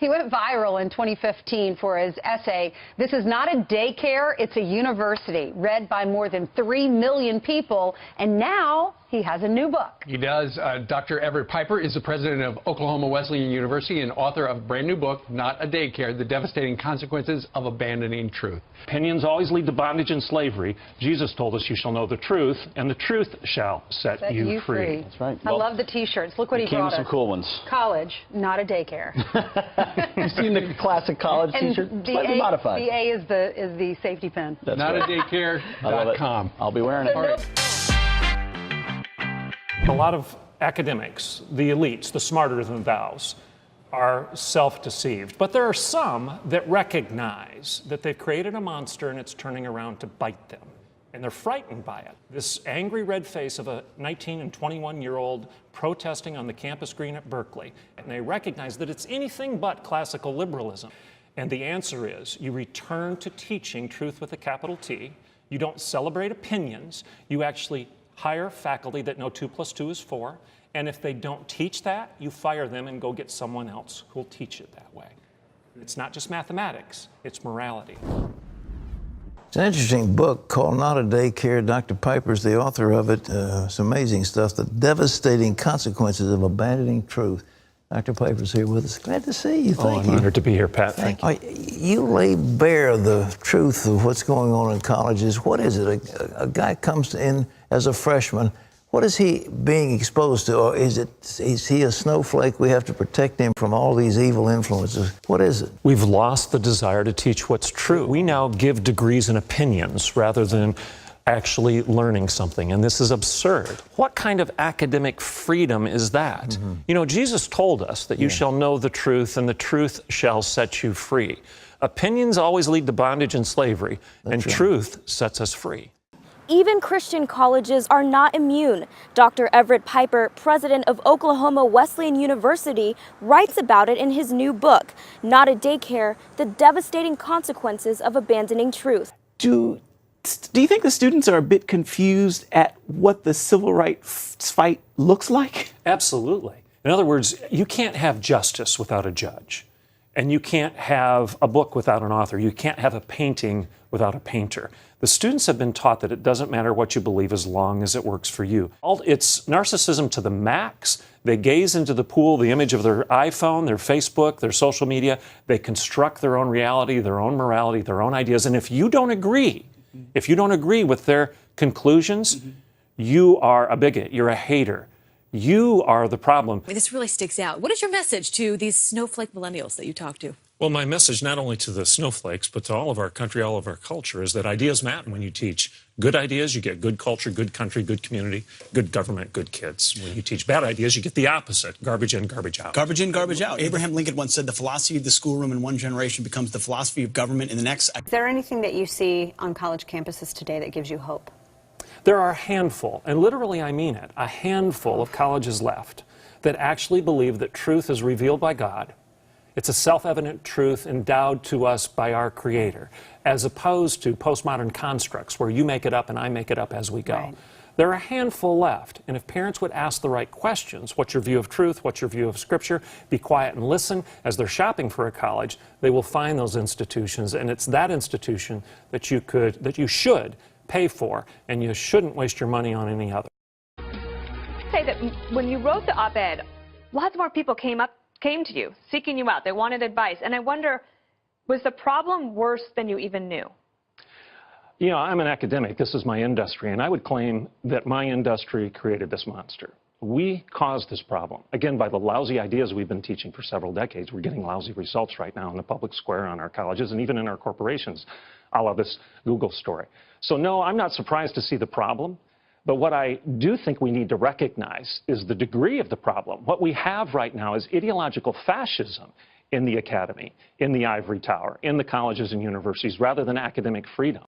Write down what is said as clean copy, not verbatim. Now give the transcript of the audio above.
He went viral in 2015 for his essay, "This is not a daycare, it's a university," read by more than 3 million people, and now he has a new book. He does. Dr. Everett Piper is the president of Oklahoma Wesleyan University and author of a brand new book, Not a Daycare, The Devastating Consequences of Abandoning Truth. Opinions always lead to bondage and slavery. Jesus told us, you shall know the truth, and the truth shall set you free. That's right. I love the T-shirts. Look what he came brought with some us. cool ones. College, not a daycare. You've seen the classic college T-shirt, slightly modified. The A is the safety pin. That's Not right. a daycare.com. I'll be wearing it. A lot of academics, the elites, the smarter than thous, are self-deceived. But there are some that recognize that they've created a monster and it's turning around to bite them. And they're frightened by it. This angry red face of a 19 and 21-year-old protesting on the campus green at Berkeley. And they recognize that it's anything but classical liberalism. And the answer is you return to teaching truth with a capital T. You don't celebrate opinions. You actually hire faculty that know 2 + 2 is 4, and if they don't teach that, you fire them and go get someone else who will teach it that way. It's not just mathematics, it's morality. It's an interesting book called Not a Daycare. Dr. Piper's the author of it. It's amazing stuff, the devastating consequences of abandoning truth. Dr. Piper's here with us. Glad to see you. Thank you. I'm honored to be here, Pat. Thank you. You lay bare the truth of what's going on in colleges. What is it? A guy comes in as a freshman. What is he being exposed to? Or is he a snowflake? We have to protect him from all these evil influences. What is it? We've lost the desire to teach what's true. We now give degrees and opinions rather than actually learning something, and this is absurd. What kind of academic freedom is that? Mm-hmm. You know, Jesus told us that you shall know the truth, and the truth shall set you free. Opinions always lead to bondage and slavery, and truth sets us free. Even Christian colleges are not immune. Dr. Everett Piper, president of Oklahoma Wesleyan University, writes about it in his new book, Not a Daycare, The Devastating Consequences of Abandoning Truth. Do you think the students are a bit confused at what the civil rights fight looks like? Absolutely. In other words, you can't have justice without a judge. And you can't have a book without an author. You can't have a painting without a painter. The students have been taught that it doesn't matter what you believe as long as it works for you. It's narcissism to the max. They gaze into the pool, the image of their iPhone, their Facebook, their social media. They construct their own reality, their own morality, their own ideas. And if you don't agree with their conclusions, you are a bigot, you're a hater. You are the problem. This really sticks out. What is your message to these snowflake millennials that you talk to? Well, my message not only to the snowflakes, but to all of our country, all of our culture, is that ideas matter. When you teach good ideas, you get good culture, good country, good community, good government, good kids. When you teach bad ideas, you get the opposite, garbage in, garbage out. Garbage in, garbage out. Abraham Lincoln once said the philosophy of the schoolroom in one generation becomes the philosophy of government in the next. Is there anything that you see on college campuses today that gives you hope? There are a handful, and literally I mean it, a handful of colleges left that actually believe that truth is revealed by God. It's a self-evident truth endowed to us by our Creator, as opposed to postmodern constructs where you make it up and I make it up as we go. Right. There are a handful left, and if parents would ask the right questions, what's your view of truth, what's your view of Scripture, be quiet and listen, as they're shopping for a college, they will find those institutions, and it's that institution that you should pay for, and you shouldn't waste your money on any other. Say that when you wrote the op-ed, lots more people came to you, seeking you out. They wanted advice. And I wonder, was the problem worse than you even knew? You know, I'm an academic. This is my industry, and I would claim that my industry created this monster. We caused this problem, again, by the lousy ideas we've been teaching for several decades. We're getting lousy results right now in the public square on our colleges and even in our corporations, a la this Google story. So no, I'm not surprised to see the problem. But what I do think we need to recognize is the degree of the problem. What we have right now is ideological fascism in the academy, in the ivory tower, in the colleges and universities, rather than academic freedom.